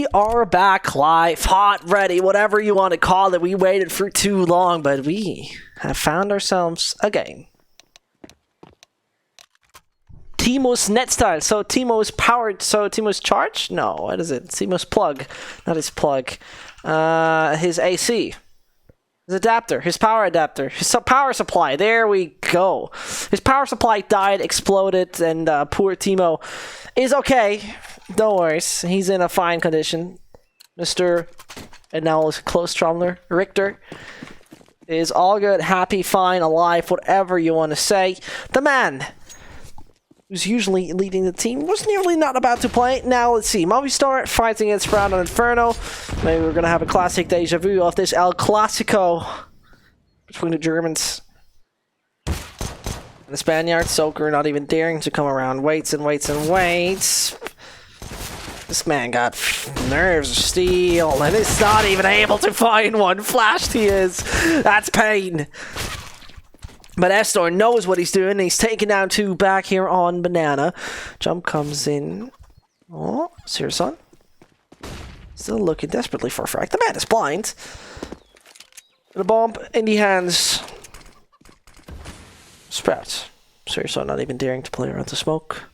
We are back live, hot, ready, whatever you want to call it. We waited for too long, but we have found ourselves a game. Teemo's net style. So Teemo's powered. So Teemo's charge? No, what is it? Teemo's plug. Not his plug. His AC. His adapter. His power adapter. His power supply. There we go. His power supply died, exploded, and poor Teemo is okay. Don't worry. He's in a fine condition. Mr. and now close traveler Richter is all good, happy, fine, alive, whatever you want to say. The man who's usually leading the team was nearly not about to play. Now let's see. Movistar fights against Sprout on Inferno. Maybe we're gonna have a classic deja vu of this El Clasico between the Germans and the Spaniards. Soaker not even daring to come around. Waits and waits and waits. This man got nerves of steel and is not even able to find one. Flashed he is. That's pain. But Estor knows what he's doing. He's taking down two back here on Banana. Jump comes in. Oh, Sirson. Still looking desperately for a frag. The man is blind. And a bomb in the hands. Sprout. Sirson not even daring to play around the smoke.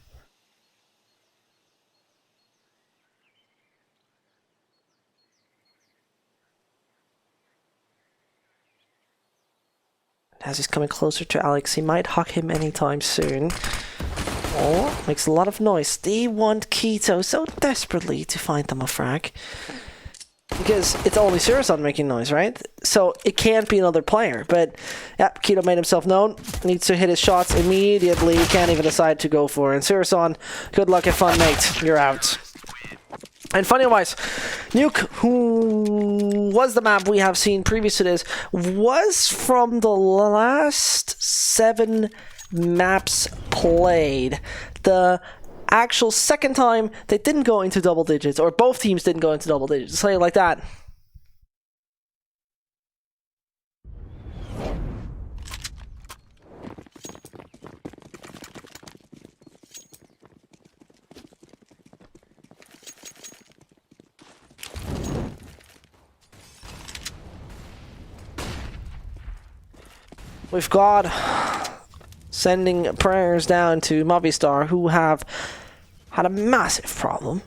As he's coming closer to Alex, he might hug him anytime soon. Oh, makes a lot of noise. They want Keto so desperately to find them a frag. Because it's only Sirson making noise, right? So it can't be another player. But, yeah, Keto made himself known. Needs to hit his shots immediately. Can't even decide to go for it. And Sirson, good luck and fun, mate. You're out. And funny-wise, Nuke, who was the map we have seen previous to this, was from the last 7 maps played. The actual second time they didn't go into double digits, or both teams didn't go into double digits. Say it like that. We've got sending prayers down to Movistar, who have had a massive problem.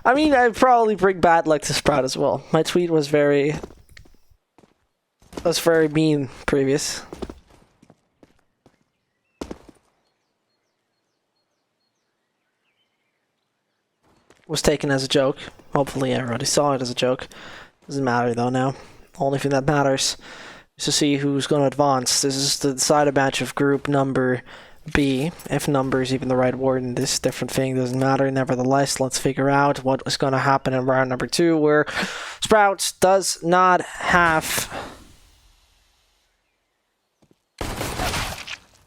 I mean, I'd probably bring bad luck to Sprout as well. My tweet was very mean previous. Was taken as a joke. Hopefully everybody saw it as a joke. Doesn't matter though now. The only thing that matters is to see who's going to advance. This is the decided match of group number B. If number is even the right word in this different thing, doesn't matter. Nevertheless, let's figure out what is going to happen in round number 2, where Sprout does not have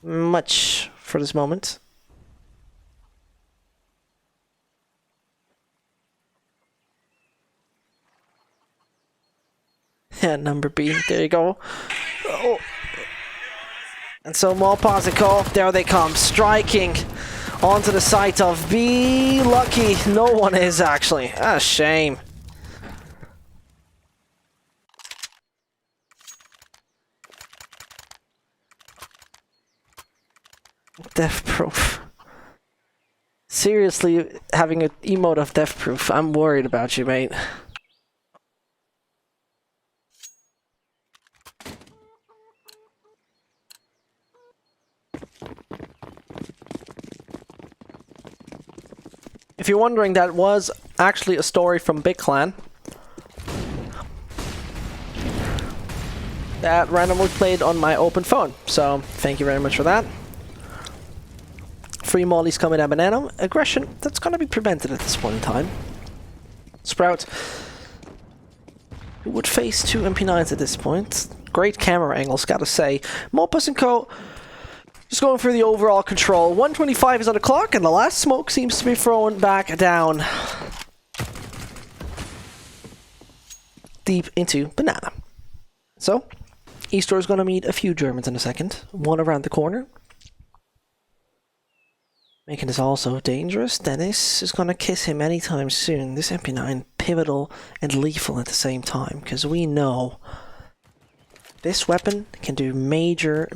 much for this moment. Yeah, number B. There you go. Oh. And so Malpazikov, there they come, striking onto the site of B. Lucky, no one is actually. A shame. Death proof. Seriously, having an emote of death proof. I'm worried about you, mate. If you're wondering, that was actually a story from Big Clan that randomly played on my open phone. So thank you very much for that. Free mollies coming at Banana. Aggression, that's going to be prevented at this point in time. Sprout, who would face 2 MP9s at this point. Great camera angles, gotta say. Mopus & Co. Just going for the overall control. 125 is on the clock, and the last smoke seems to be thrown back down. Deep into banana. So, Easter is going to meet a few Germans in a second. One around the corner. Making this also dangerous. Dennis is going to kiss him anytime soon. This MP9 pivotal and lethal at the same time, because we know this weapon can do major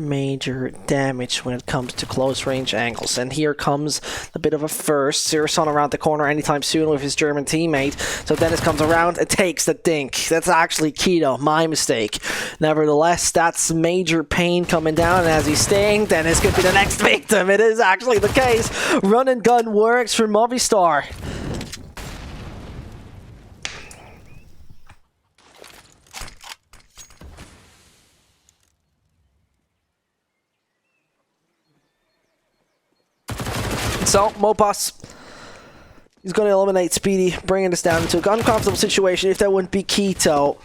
damage when it comes to close range angles. And here comes a bit of a first. Sirison around the corner anytime soon with his German teammate. So Dennis comes around and takes the dink. That's actually Keto, my mistake. Nevertheless, that's major pain coming down. And as he's staying, Dennis could be the next victim. It is actually the case. Run and gun works for Movistar. So, Mopas, he's going to eliminate Speedy, bringing this down into an uncomfortable situation if that wouldn't be Keto.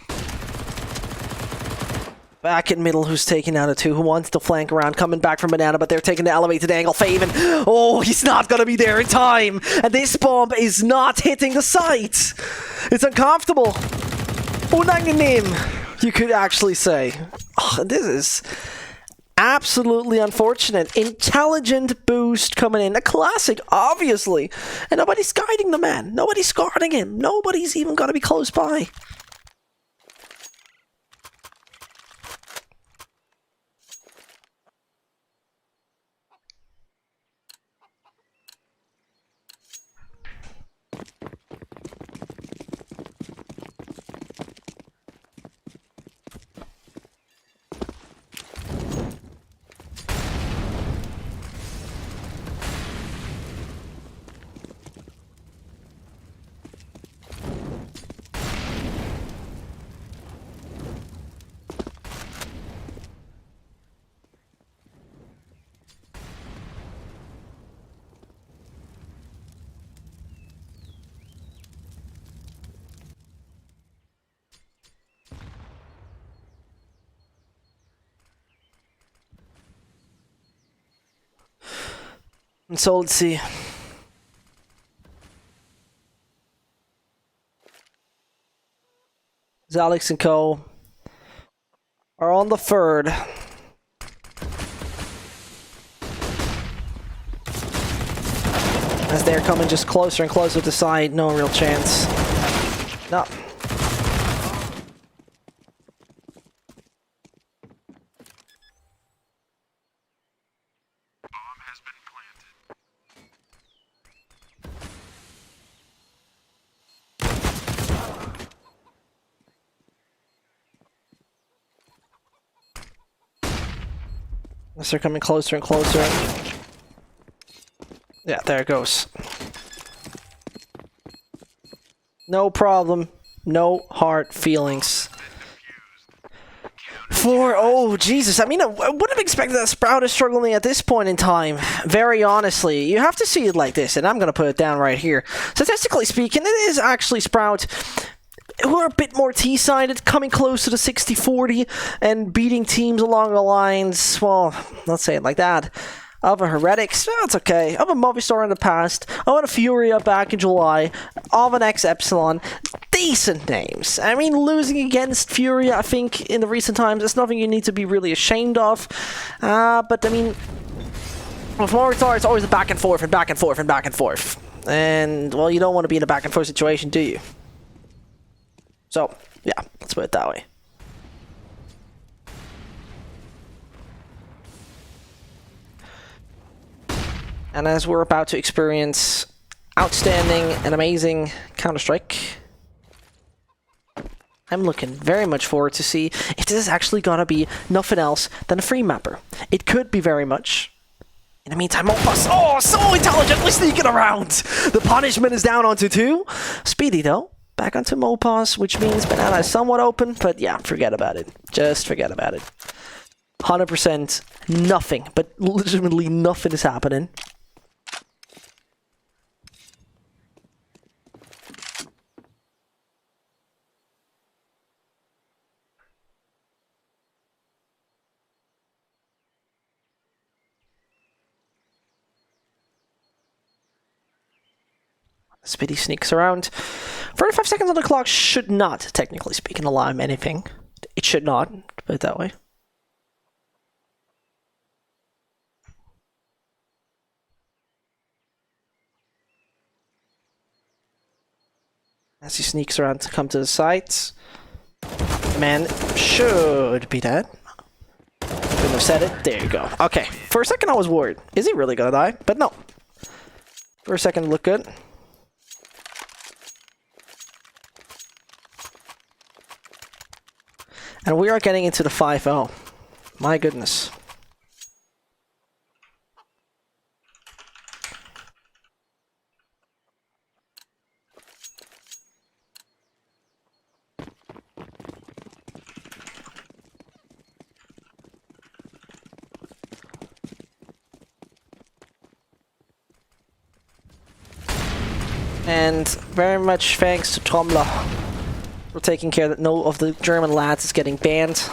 Back in middle, who's taking out a 2, who wants to flank around, coming back from Banana, but they're taking the elevated angle. Faven, oh, he's not going to be there in time. And this bomb is not hitting the site. It's uncomfortable. Unangenehm, you could actually say. Oh, this is absolutely unfortunate. Intelligent boost coming in. A classic, obviously. And nobody's guiding the man. Nobody's guarding him. Nobody's even going to be close by. And so let's see. Alex and Co. are on the third. As they're coming just closer and closer to the side, no real chance. No. As they're coming closer and closer. Yeah, there it goes. No problem. No hard feelings. Oh, Jesus. I mean, I wouldn't have expected that Sprout is struggling at this point in time. Very honestly. You have to see it like this, and I'm going to put it down right here. Statistically speaking, it is actually Sprout who are a bit more T-sided, coming close to the 60-40 and beating teams along the lines, well, let's say it like that, of a Heretics, that's okay, of a Movistar in the past, of a Furia back in July, of an X-Epsilon, decent names. I mean, losing against Furia, I think, in the recent times, is nothing you need to be really ashamed of, but I mean, with Movistar, it's always a back and forth and back and forth and back and forth. And, well, you don't want to be in a back and forth situation, do you? So, yeah, let's put it that way. And as we're about to experience outstanding and amazing Counter-Strike, I'm looking very much forward to see if this is actually gonna be nothing else than a free mapper. It could be very much. In the meantime, Mopas, oh, so intelligently sneaking around! The punishment is down onto 2. Speedy, though. Back onto Mopas, which means Banana is somewhat open, but yeah, forget about it. Just forget about it. 100% nothing, but legitimately nothing is happening. Speedy sneaks around. 45 seconds on the clock should not, technically speaking, allow him anything. It should not, to put it that way. As he sneaks around to come to the sides. Man should be dead. Couldn't have said it. There you go. Okay. For a second I was worried. Is he really gonna die? But no. For a second it looked good. And we are getting into the 5-0. My goodness. And very much thanks to Trommler for taking care that no of the German lads is getting banned.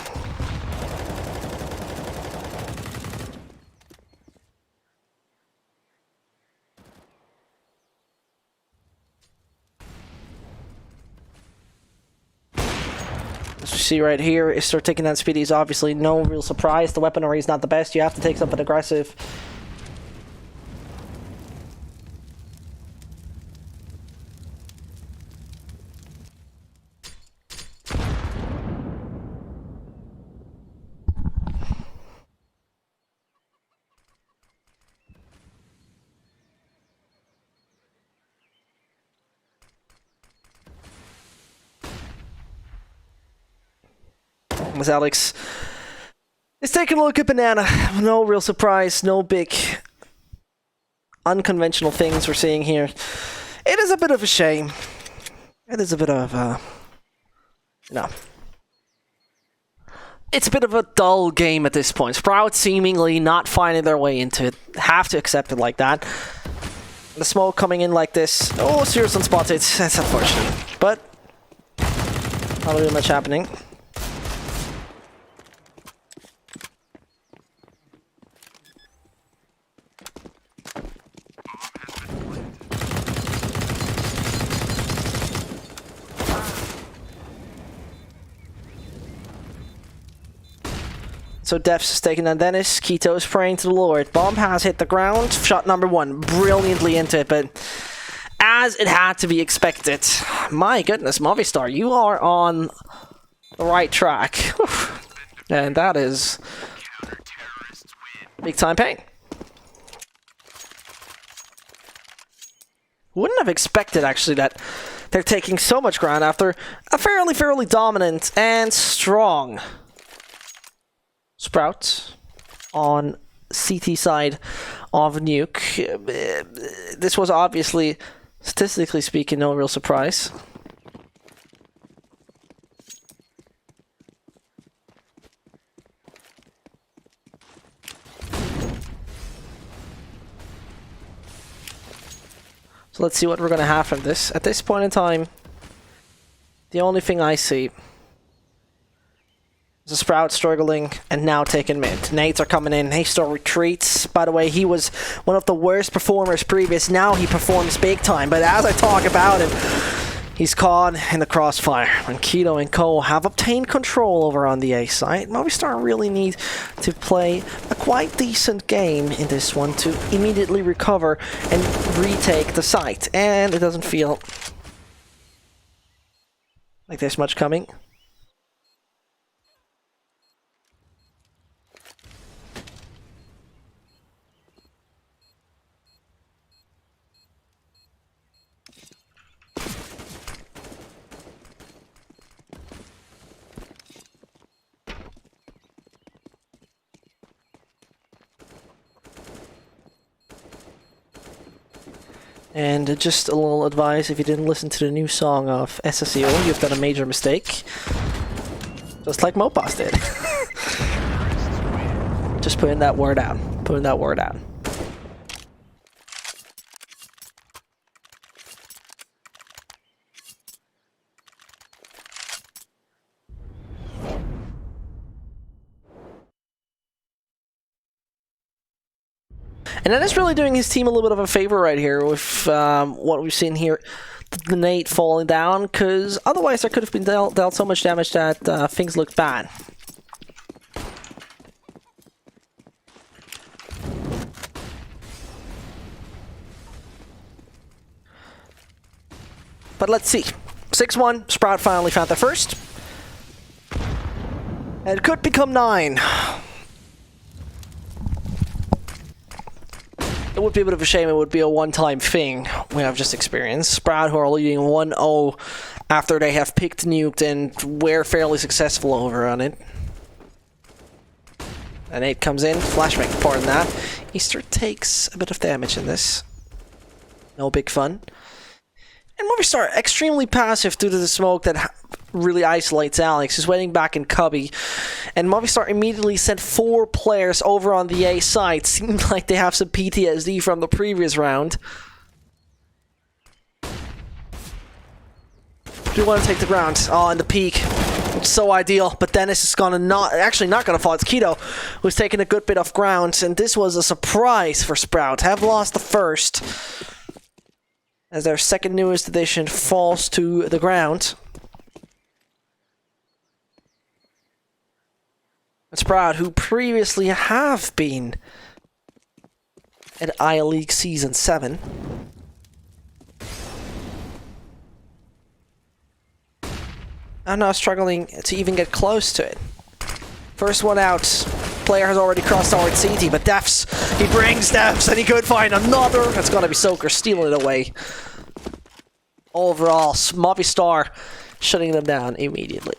As we see right here, is start taking down Speedy is obviously no real surprise. The weaponry is not the best. You have to take something aggressive. As Alex is taking a look at Banana. No real surprise, no big unconventional things we're seeing here. It is a bit of a shame. It is a bit of it's a bit of a dull game at this point. Sprout seemingly not finding their way into it. Have to accept it like that. The smoke coming in like this. Oh, Sirius unspotted. That's unfortunate. But not really much happening. So Defs is taking on Dennis. Keto is praying to the Lord. Bomb has hit the ground. Shot number 1. Brilliantly into it, but as it had to be expected. My goodness, Movistar, you are on the right track. And that is big time pain. Wouldn't have expected, actually, that they're taking so much ground after a fairly dominant and strong Sprout on CT side of Nuke. This was obviously, statistically speaking, no real surprise. So let's see what we're going to have from this. At this point in time, the only thing I see is a Sprout struggling and now taking mid. Nades are coming in. Haystar retreats. By the way, he was one of the worst performers previous. Now he performs big time. But as I talk about him, he's caught in the crossfire. When Keto and Co have obtained control over on the A side, Movistar really need to play a quite decent game in this one to immediately recover and retake the site. And it doesn't feel like there's much coming. And just a little advice, if you didn't listen to the new song of SSEO, you've done a major mistake. Just like Mopos did. Just putting that word out. Putting that word out. And that is really doing his team a little bit of a favor right here with what we've seen here. The nade falling down, because otherwise there could have been dealt so much damage that things looked bad. But let's see. 6-1, Sprout finally found the first. And it could become 9. It would be a bit of a shame. It would be a one-time thing we have just experienced. Sprout, who are leading 1-0 after they have picked Nuked and were fairly successful over on it. And 8 comes in. Flashbang, pardon that. Easter takes a bit of damage in this. No big fun. And Movistar, extremely passive due to the smoke that really isolates Alex. He's waiting back in Cubby. And Movistar immediately sent 4 players over on the A side. Seems like they have some PTSD from the previous round. Do want to take the ground. Oh, and the peak. It's so ideal. But Dennis is gonna not gonna fall. It's Keto who's taking a good bit of ground. And this was a surprise for Sprout. Have lost the first, as their second newest addition falls to the ground. Sprout, who previously have been at I-League Season 7. I'm now struggling to even get close to it. First one out. Player has already crossed towards CT, but Defs, he brings Defs, and he could find another. That's gonna be Soaker stealing it away. Overall, Movistar shutting them down immediately.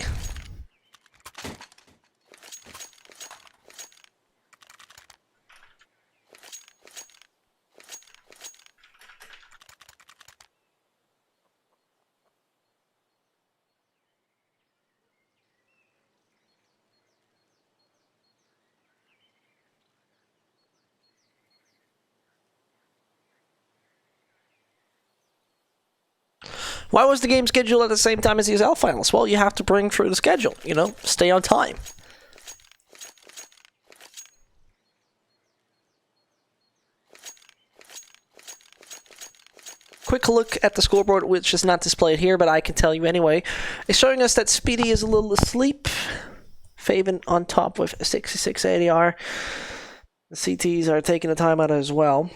Why was the game scheduled at the same time as the ESL finals? Well, you have to bring through the schedule, you know, stay on time. Quick look at the scoreboard, which is not displayed here, but I can tell you anyway. It's showing us that Speedy is a little asleep. Faven on top with 66 ADR. The CTs are taking the time out as well.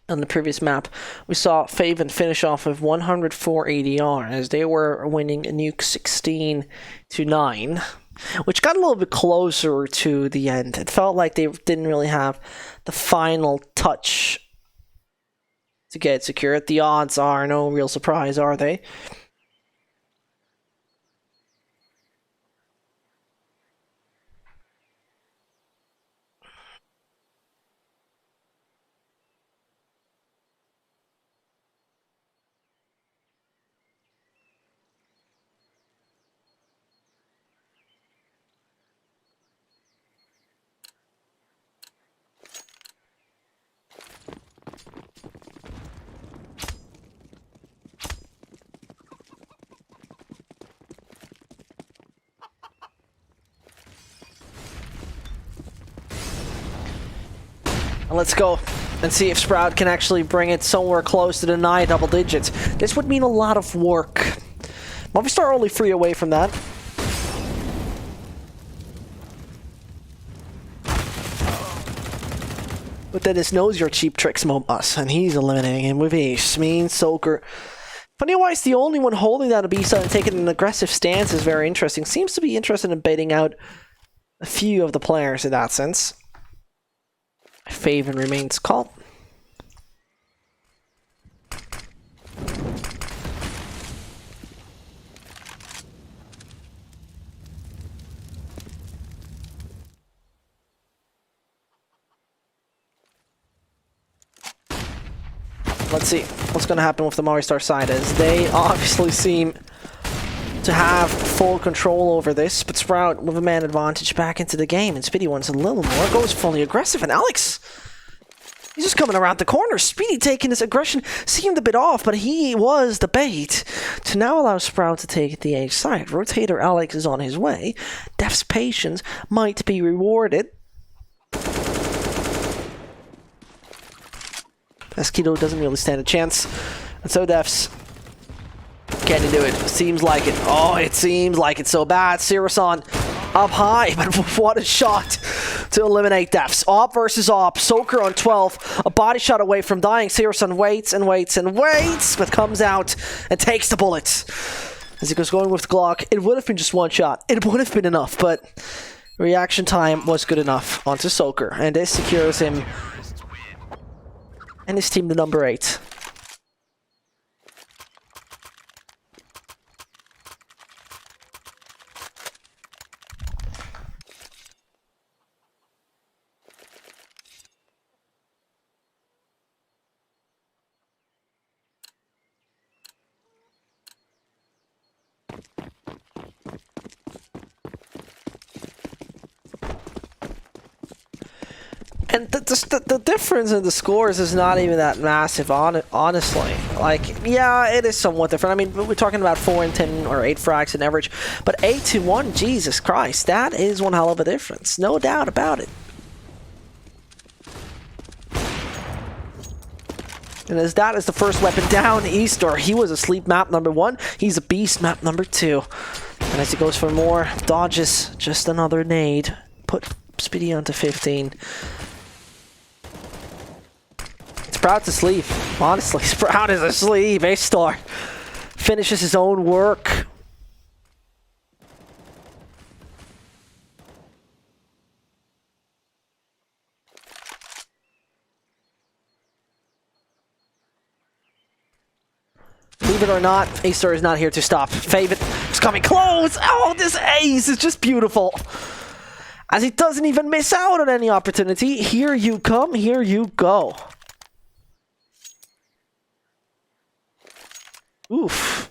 On the previous map, we saw Faven finish off with 104 ADR as they were winning a nuke 16-9, which got a little bit closer to the end. It felt like they didn't really have the final touch to get secured. The odds are no real surprise, are they? Let's go and see if Sprout can actually bring it somewhere close to the 9 double digits. This would mean a lot of work. Movistar only 3 away from that. But Dennis knows your cheap tricks, Mobus, and he's eliminating him with Ace. Mean Soaker. Funny-wise, the only one holding down a B-side and taking an aggressive stance is very interesting. Seems to be interested in baiting out a few of the players in that sense. Faven remains calm. Let's see what's going to happen with the Movistar side, as they obviously seem to have full control over this, but Sprout with a man advantage back into the game, and Speedy wants a little more, goes fully aggressive, and Alex, he's just coming around the corner. Speedy taking his aggression, seemed a bit off, but he was the bait to now allow Sprout to take the A side. Rotator Alex is on his way. Def's patience might be rewarded. Esquido doesn't really stand a chance. And so Defs, can he do it? Seems like it. Oh, it seems like it's so bad. Sirison up high, but what a shot to eliminate Defs. Op versus Op. Soaker on 12. A body shot away from dying. Sirison waits and waits and waits, but comes out and takes the bullet. As he goes going with the Glock, it would have been just one shot. It would have been enough, but reaction time was good enough onto Soaker. And this secures him and his team to number 8. And the difference in the scores is not even that massive, honestly. Like, yeah, it is somewhat different. I mean, we're talking about 4 and 10 or 8 frags in average, but 8 to 1, Jesus Christ, that is one hell of a difference. No doubt about it. And as that is the first weapon down, Easter, he was asleep map number 1, he's a beast map number 2. And as he goes for more, dodges just another nade, put Speedy onto 15. Sprout's asleep. Honestly, Sprout is asleep. A-Star finishes his own work. Believe it or not, A-Star is not here to stop. Favorite is coming close. Oh, this ace is just beautiful. As he doesn't even miss out on any opportunity. Here you come, here you go. Oof.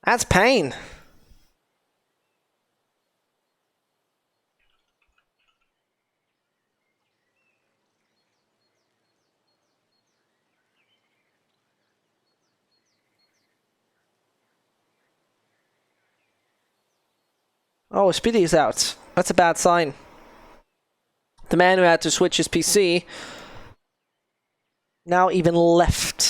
That's pain. Oh, Speedy is out. That's a bad sign. The man who had to switch his PC now even left.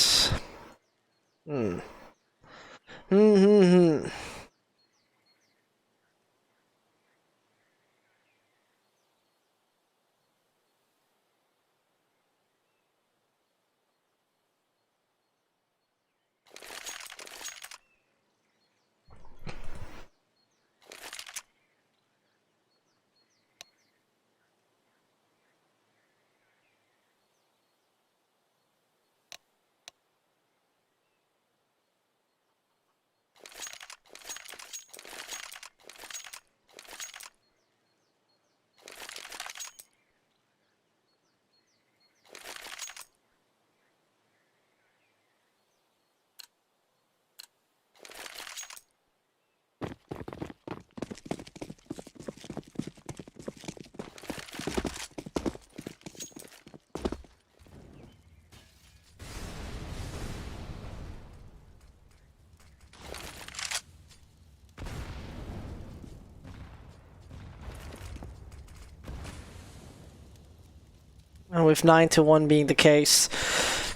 And with 9 to 1 being the case,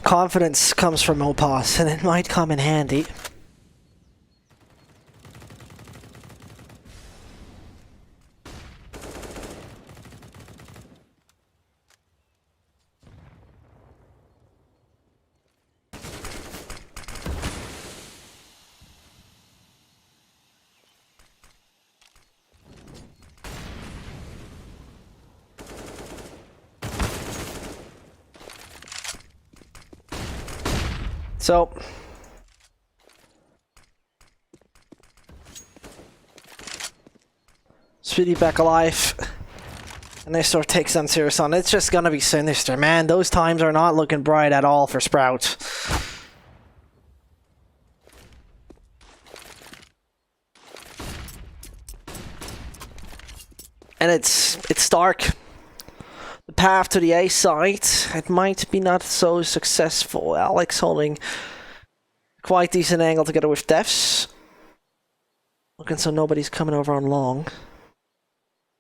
confidence comes from Opos, and it might come in handy. So, Speedy back alive, and Nestor takes on Sirison. It's just gonna be sinister, man. Those times are not looking bright at all for Sprout. And it's dark. The path to the A site, it might be not so successful. Alex holding quite decent angle together with Defs. Looking so nobody's coming over on long.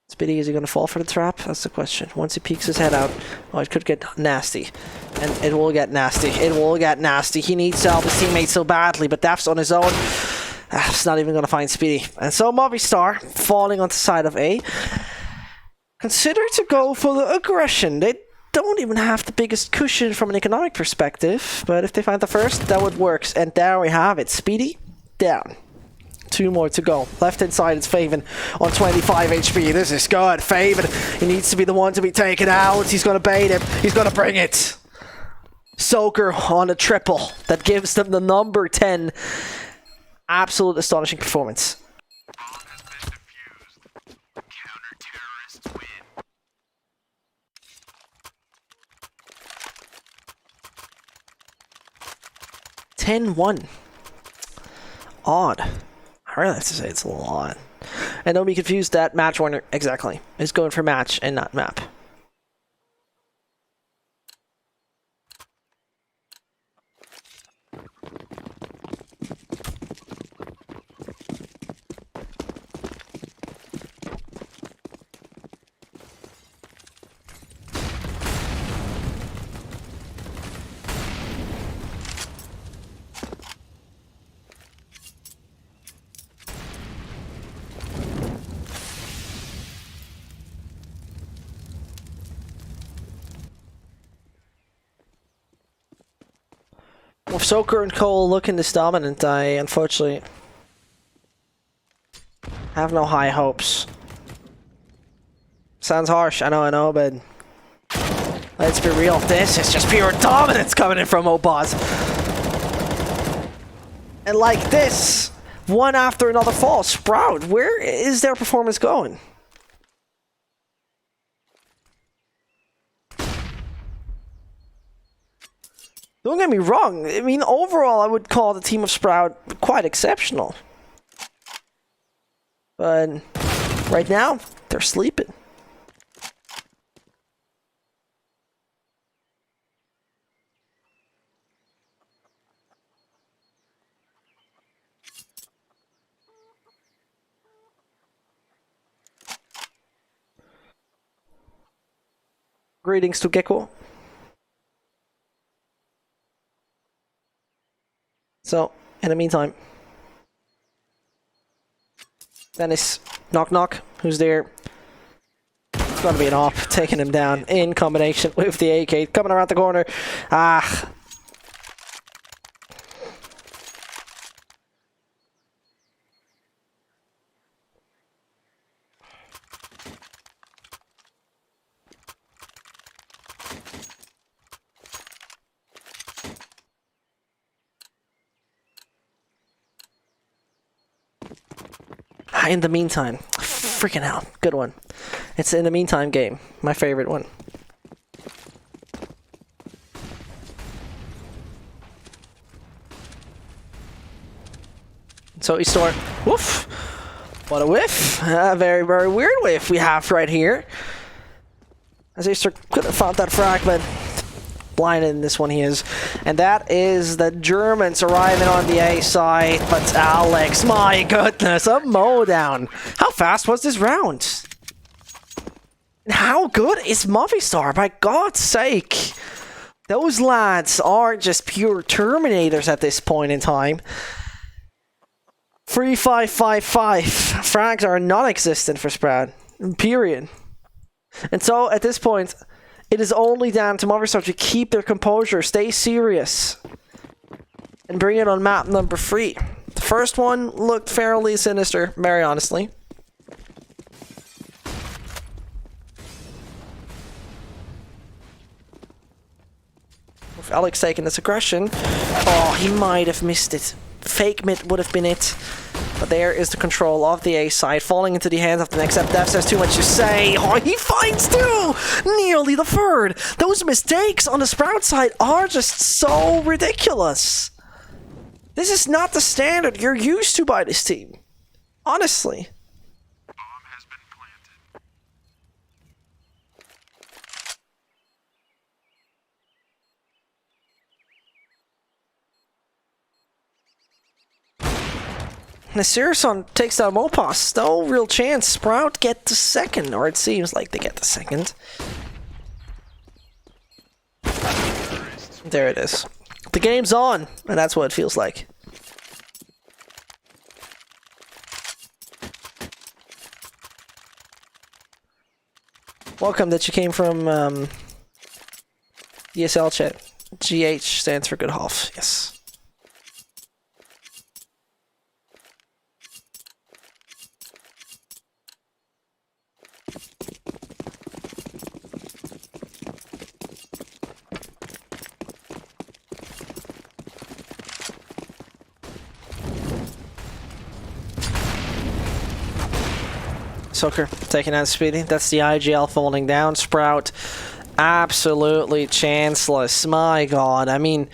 Speedy, is he going to fall for the trap? That's the question. Once he peeks his head out, oh, it could get nasty. And it will get nasty. It will get nasty. He needs to help his teammates so badly, but Daft's on his own. Daft's not even going to find Speedy. And so Movistar, falling on the side of A, consider to go for the aggression. They don't even have the biggest cushion from an economic perspective, but if they find the first, that would work. And there we have it. Speedy, down. 2 more to go. Left hand side, it's Faven on 25 HP. This is good. Faven, he needs to be the one to be taken out. He's going to bait him. He's going to bring it. Soaker on a triple. That gives them the number 10. Absolute astonishing performance. 10-1. Odd. I really have to say it's a little odd. And don't be confused, that match winner, exactly, is going for match and not map. With Soaker and Cole looking this dominant, I unfortunately have no high hopes. Sounds harsh, I know, but let's be real. This is just pure dominance coming in from Obaz. And like this, one after another fall. Sprout, where is their performance going? Don't get me wrong, I mean, overall I would call the team of Sprout quite exceptional. But right now, they're sleeping. Greetings to Gecko. So, in the meantime, Dennis, knock knock, who's there? It's gotta be an op, taking him down in combination with the AK, coming around the corner. Ah. In the meantime, freaking hell, good one. It's in the meantime game, my favorite one. So he start, woof, what a whiff, a very, very weird whiff we have right here. As he couldn't have found that fragment. Blinded in this one he is. And that is the Germans arriving on the A side. But Alex, my goodness, a mowdown. How fast was this round? How good is Movistar, by God's sake? Those lads are just pure Terminators at this point in time. 3-5-5-5. Frags are non-existent for Sprout. Period. And so, at this point, it is only down to Movistar to keep their composure, stay serious, and bring it on map number 3. The first one looked fairly sinister, very honestly. With Alex taking this aggression, oh, he might have missed it. Fake mid would have been it. But there is the control of the A side, falling into the hands of the next step. Def says too much to say. Oh, he finds two! Nearly the third! Those mistakes on the Sprout side are just so ridiculous. This is not the standard you're used to by this team. Honestly. Nasirson takes down Mopos. No real chance. Sprout get the second, or it seems like they get the second. There it is. The game's on, and that's what it feels like. Welcome that you came from ESL chat. GH stands for good half. Yes. Sucker taking out Speedy. That's the IGL falling down. Sprout absolutely chanceless. My god. I mean,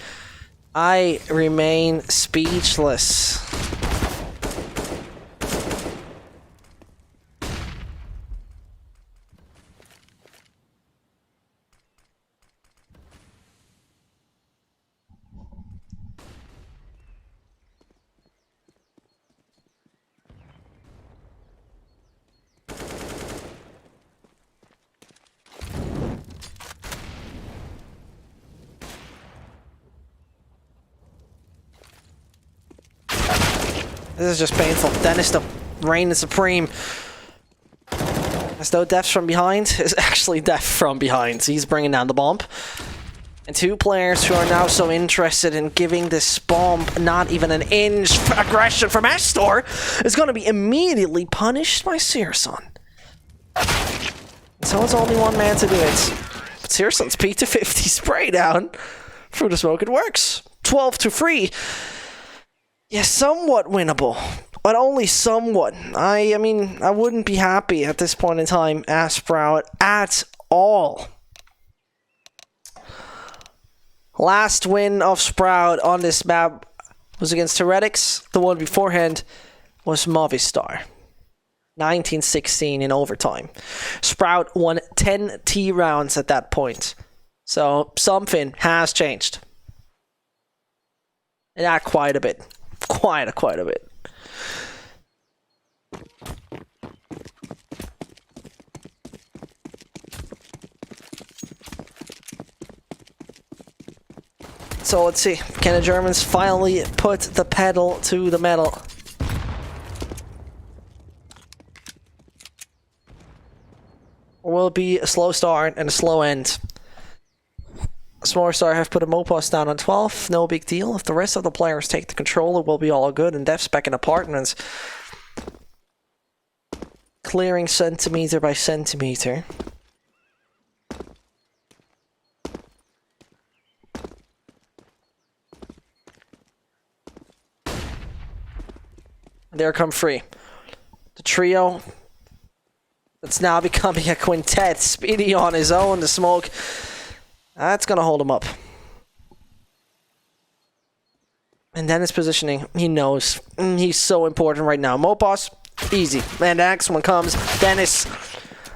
I remain speechless. This is just painful. Dennis, the reign is supreme. As though death from behind is actually death from behind. He's bringing down the bomb. And two players who are now so interested in giving this bomb not even an inch aggression from Astor is going to be immediately punished by Searson. So it's only one man to do it. But Searson's P250 spray down through the smoke. It works. 12-3. Yeah, somewhat winnable, but only somewhat. I mean, I wouldn't be happy at this point in time as Sprout at all. Last win of Sprout on this map was against Heretics. The one beforehand was Movistar. 1916 in overtime. Sprout won 10 T rounds at that point. So something has changed. And that quite a bit. Quite a bit. So let's see. Can the Germans finally put the pedal to the metal? Or will it be a slow start and a slow end? Movistar have put a Mopos down on 12. No big deal. If the rest of the players take the control, it will be all good. And Def's back in apartments. Clearing centimeter by centimeter. There come free. The trio that's now becoming a quintet. Speedy on his own. The smoke. That's going to hold him up. And Dennis positioning. He knows. He's so important right now. Mopos, easy. And the next one comes. Dennis,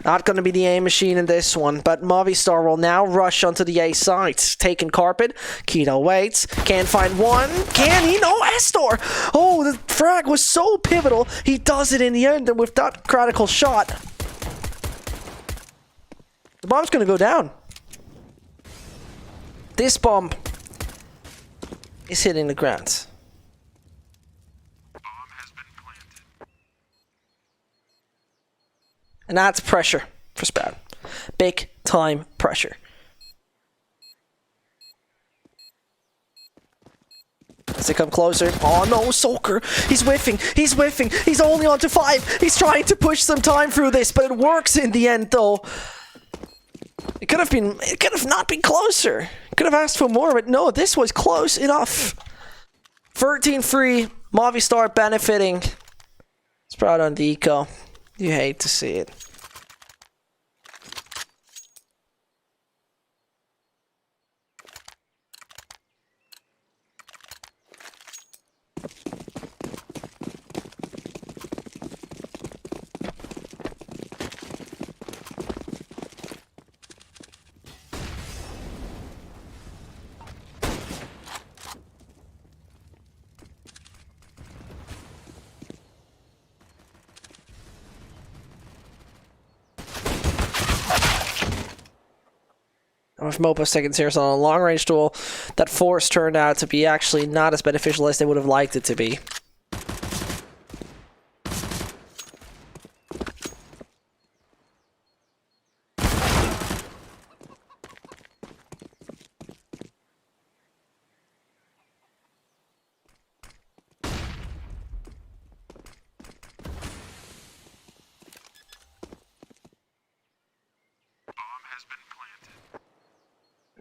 not going to be the aim machine in this one. But Movistar will now rush onto the A side. Taking carpet. Keto waits. Can't find one. Can he? No, Astor. Oh, the frag was so pivotal. He does it in the end. And with that critical shot, the bomb's going to go down. This bomb is hitting the ground. And that's pressure for Sprout. Big time pressure. As they come closer. Oh no, Soaker. He's whiffing. He's whiffing. He's only on to 5. He's trying to push some time through this, but it works in the end though. It could have not been closer. Could have asked for more, but no, this was close enough. 13-3, Movistar benefiting. Sprout on the eco. You hate to see it. With Mopa's second series on a long-range duel, that force turned out to be actually not as beneficial as they would have liked it to be.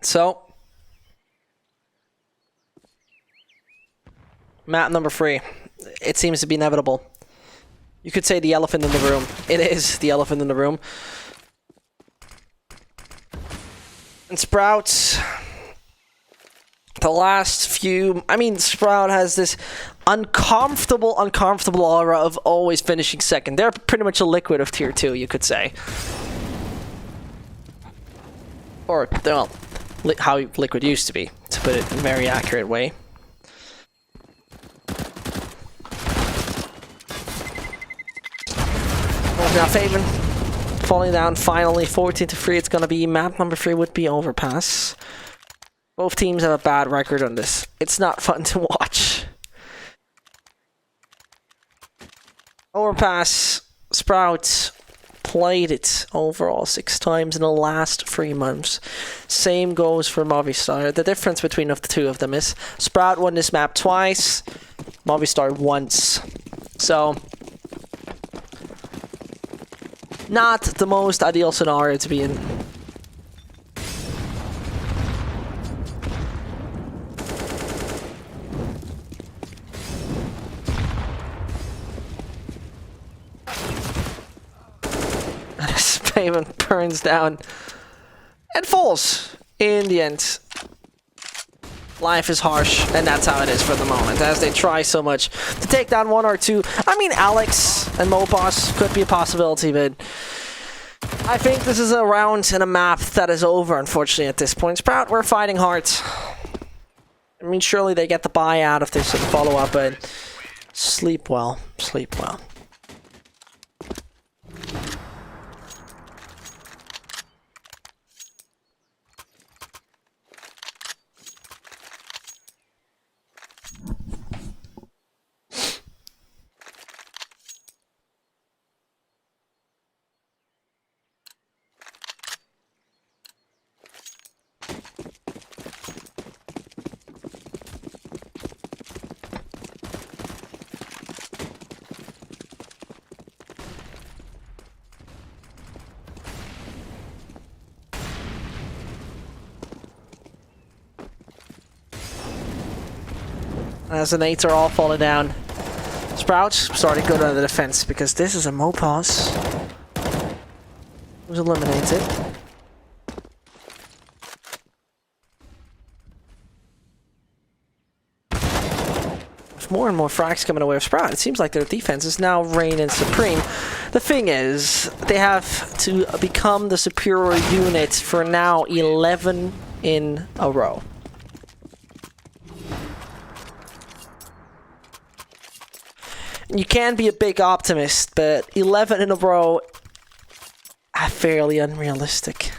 So, map number 3. It seems to be inevitable. You could say the elephant in the room. It is the elephant in the room. And Sprout, the last few... I mean, Sprout has this uncomfortable aura of always finishing second. They're pretty much a liquid of tier 2, you could say. Or, well... how Liquid used to be, to put it in a very accurate way. Now Faven falling down finally, 14-3. It's gonna be map number 3 would be Overpass. Both teams have a bad record on this. It's not fun to watch. Overpass, Sprout played it overall 6 times in the last 3 months. Same goes for Movistar. The difference between the two of them is Sprout won this map twice, Movistar once. So, not the most ideal scenario to be in. Payment burns down and falls in the end. Life is harsh, and that's how it is for the moment, as they try so much to take down 1 or 2. I mean, Alex and Mopos could be a possibility, but I think this is a round and a map that is over, unfortunately, at this point. Sprout, we're fighting hard. I mean, surely they get the buy out of this and follow-up, but sleep well. Sleep well. As the nades are all falling down. Sprout starting good on the defense because this is a Mopos who's eliminated. With more and more frags coming away with Sprout, it seems like their defense is now reigning supreme. The thing is, they have to become the superior unit for now 11 in a row. You can be a big optimist, but 11 in a row are fairly unrealistic.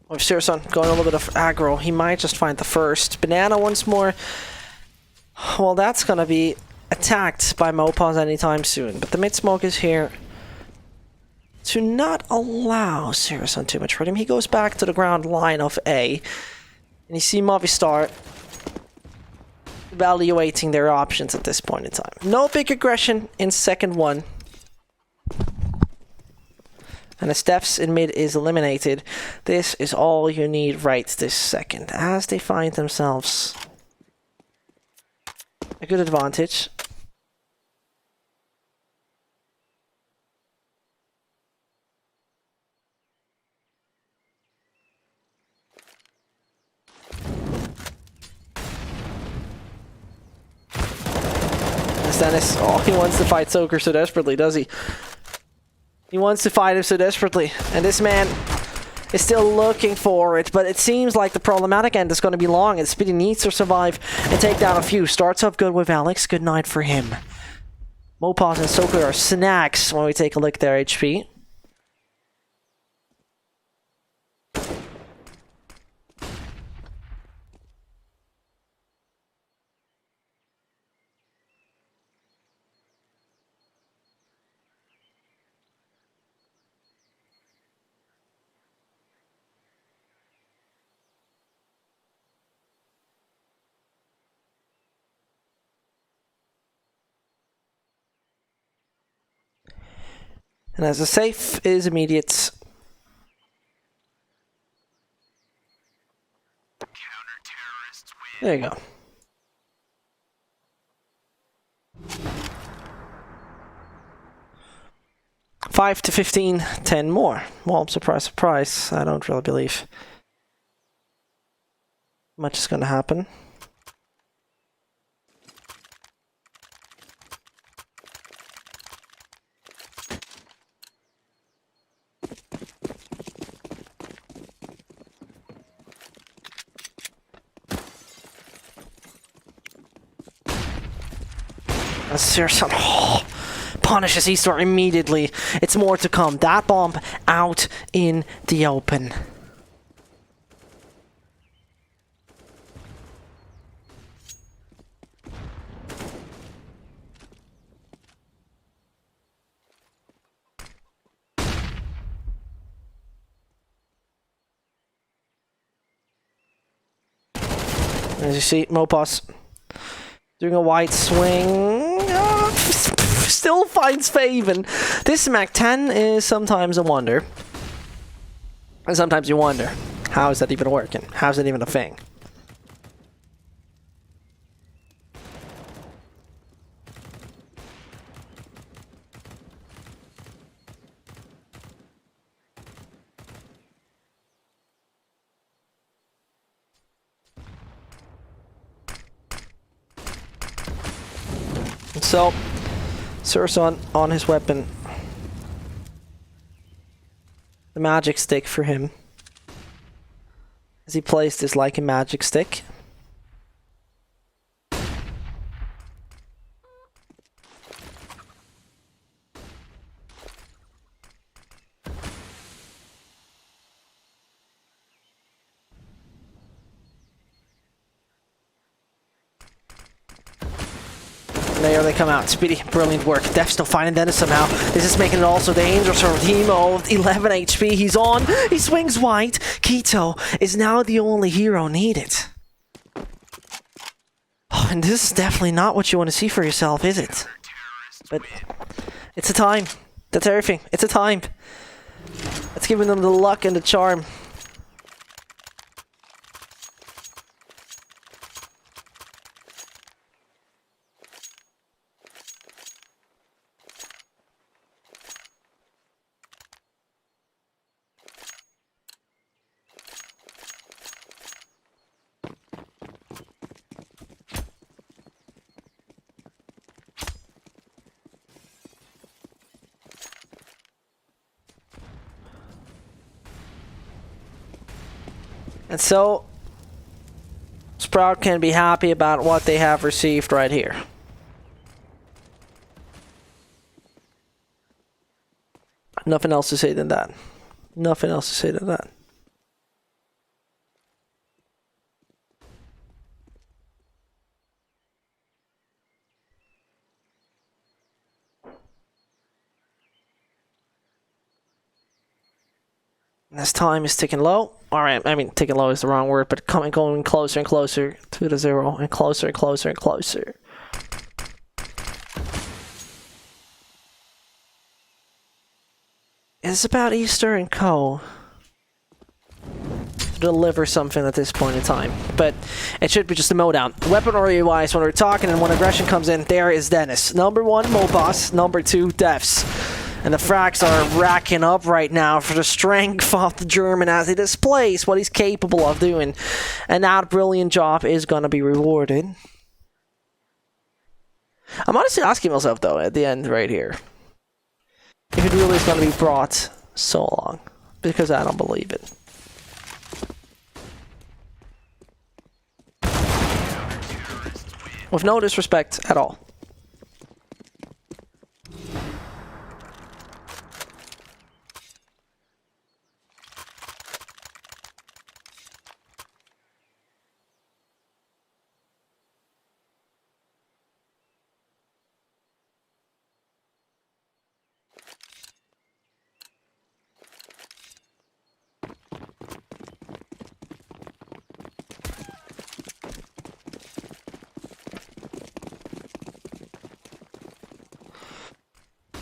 Oh, Sirson going a little bit of aggro. He might just find the first. Banana once more. Well, that's gonna be attacked by Mopos anytime soon. But the mid smoke is here to not allow Sirson too much for him. He goes back to the ground line of A. And you see Movistar evaluating their options at this point in time. No big aggression in second one. And as Steph's in mid is eliminated, this is all you need right this second. As they find themselves a good advantage. As Dennis, oh, he wants to fight Soaker so desperately, does he? He wants to fight him so desperately. And this man is still looking for it, but it seems like the problematic end is going to be long, and Speedy needs to survive and take down a few. Starts off good with Alex. Good night for him. Mopaz and Soka are snacks when we take a look at their HP. And as a safe is immediate. There you go. $5 to 15, 10 more. Well, surprise, surprise. I don't really believe much is going to happen. Seriously, punishes Easter immediately. It's more to come. That bomb out in the open. As you see, Mopaz doing a wide swing. Still finds Faven. This Mac 10 is sometimes a wonder. And sometimes you wonder, how is that even working? How's that even a thing? So, Surson on his weapon. The magic stick for him. As he placed this like a magic stick. There they come out. Speedy, brilliant work. Def still finding Dennis somehow. This is making it also dangerous for Timo with 11 HP. He's on. He swings wide. Keto is now the only hero needed. Oh, and this is definitely not what you want to see for yourself, is it? But it's a time. That's everything. It's a time. It's giving them the luck and the charm. And so, Sprout can be happy about what they have received right here. Nothing else to say than that. Nothing else to say than that. This time is ticking low. Alright, I mean, ticking low is the wrong word, but going closer and closer to the 0, and closer and closer and closer. It's about Easter and Co. to deliver something at this point in time, but it should be just a mowdown. Weaponry-wise, when we're talking and when aggression comes in, there is Dennis. Number 1, Mopaz. Number 2, Defs. And the frags are racking up right now for the strength of the German as he displays what he's capable of doing. And that brilliant job is going to be rewarded. I'm honestly asking myself, though, at the end right here, if it really is going to be brought so long. because I don't believe it. With no disrespect at all.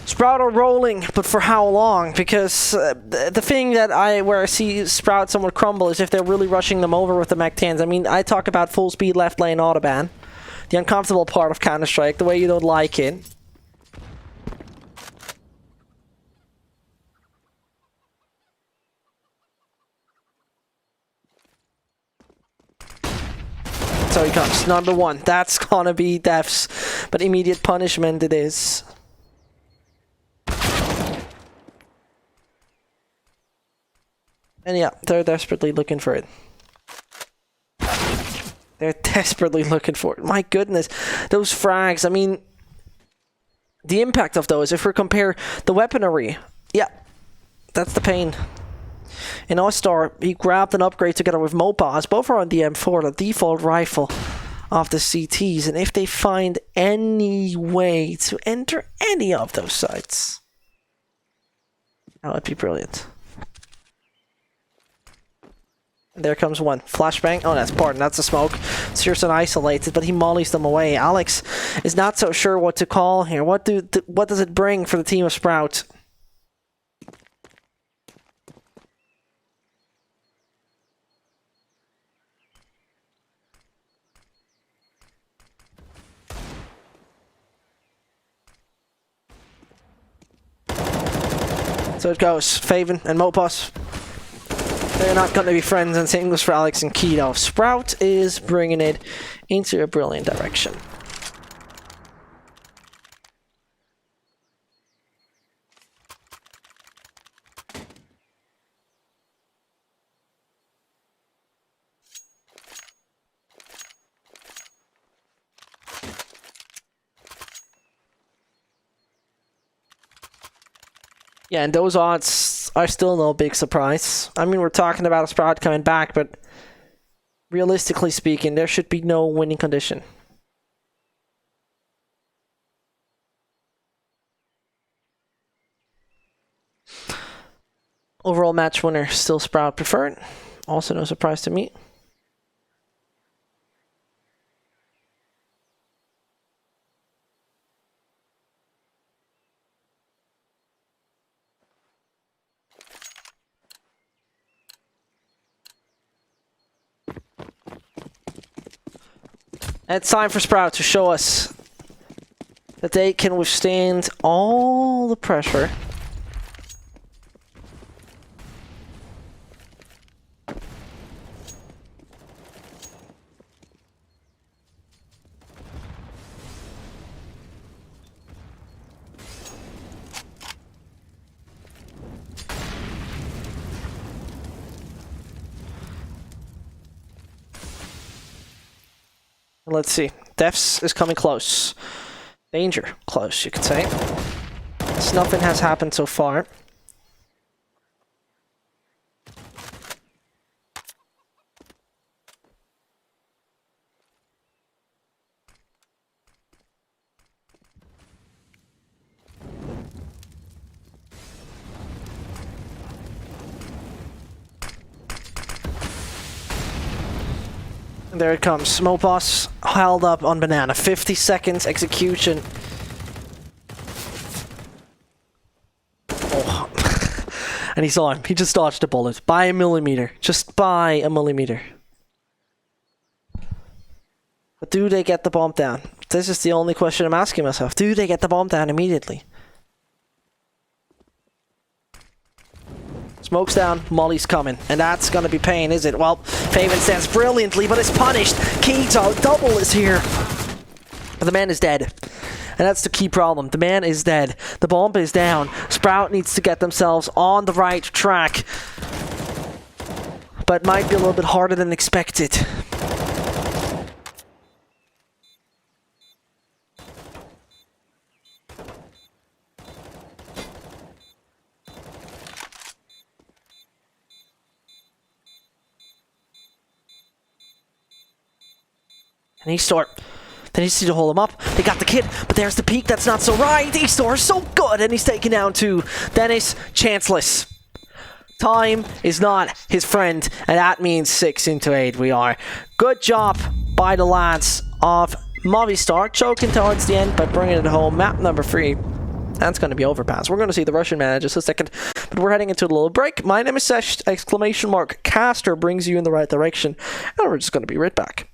Sprout are rolling, but for how long? Because the thing that where I see Sprout somewhat crumble is if they're really rushing them over with the Mach-10s. I mean, I talk about full speed left lane autobahn, the uncomfortable part of Counter-Strike, the way you don't like it. So he comes, number one. That's gonna be deaths, but immediate punishment it is. And yeah, they're desperately looking for it. They're desperately looking for it. My goodness, those frags, I mean, the impact of those, if we compare the weaponry, yeah, that's the pain. In All-Star, he grabbed an upgrade together with Mopaz. Both are on the M4, the default rifle of the CTs. And if they find any way to enter any of those sites, that would be brilliant. There comes one. Flashbang. Oh, that's pardon. That's a smoke. Searson isolated, but he mollies them away. Alex is not so sure what to call here. What does it bring for the team of Sprout? So it goes. Faven and Mopos. They're not going to be friends, and same goes for Alex and Keto. Sprout is bringing it into a brilliant direction. Yeah, and those odds are still no big surprise. I mean, we're talking about a Sprout coming back, but realistically speaking, there should be no winning condition. Overall match winner, still Sprout preferred. Also no surprise to me. It's time for Sprout to show us that they can withstand all the pressure. Let's see. Defs is coming close. Danger close, you could say. Nothing has happened so far. There it comes. Mopos held up on banana. 50 seconds execution. Oh. And he saw him. He just dodged a bullet. By a millimeter. Just by a millimeter. But do they get the bomb down? This is the only question I'm asking myself. Do they get the bomb down immediately? Smoke's down, Molly's coming, and that's gonna be pain, is it? Well, Faven stands brilliantly, but is punished. Keto, double is here. But the man is dead. And And that's the key problem. The man is dead. The bomb is down. Sprout needs to get themselves on the right track. But might be a little bit harder than expected. And E-Store, they need to hold him up. They got the kid, but there's the peak. That's not so right. E-Store is so good, and he's taken down to Dennis, chanceless. Time is not his friend, and that means 6 into 8 we are. Good job by the lads of Movistar, choking towards the end, but bringing it home. Map number 3. That's going to be overpass. We're going to see the Russian man in just a second, but we're heading into a little break. My name is Sesh, !Caster brings you in the right direction, and we're just going to be right back.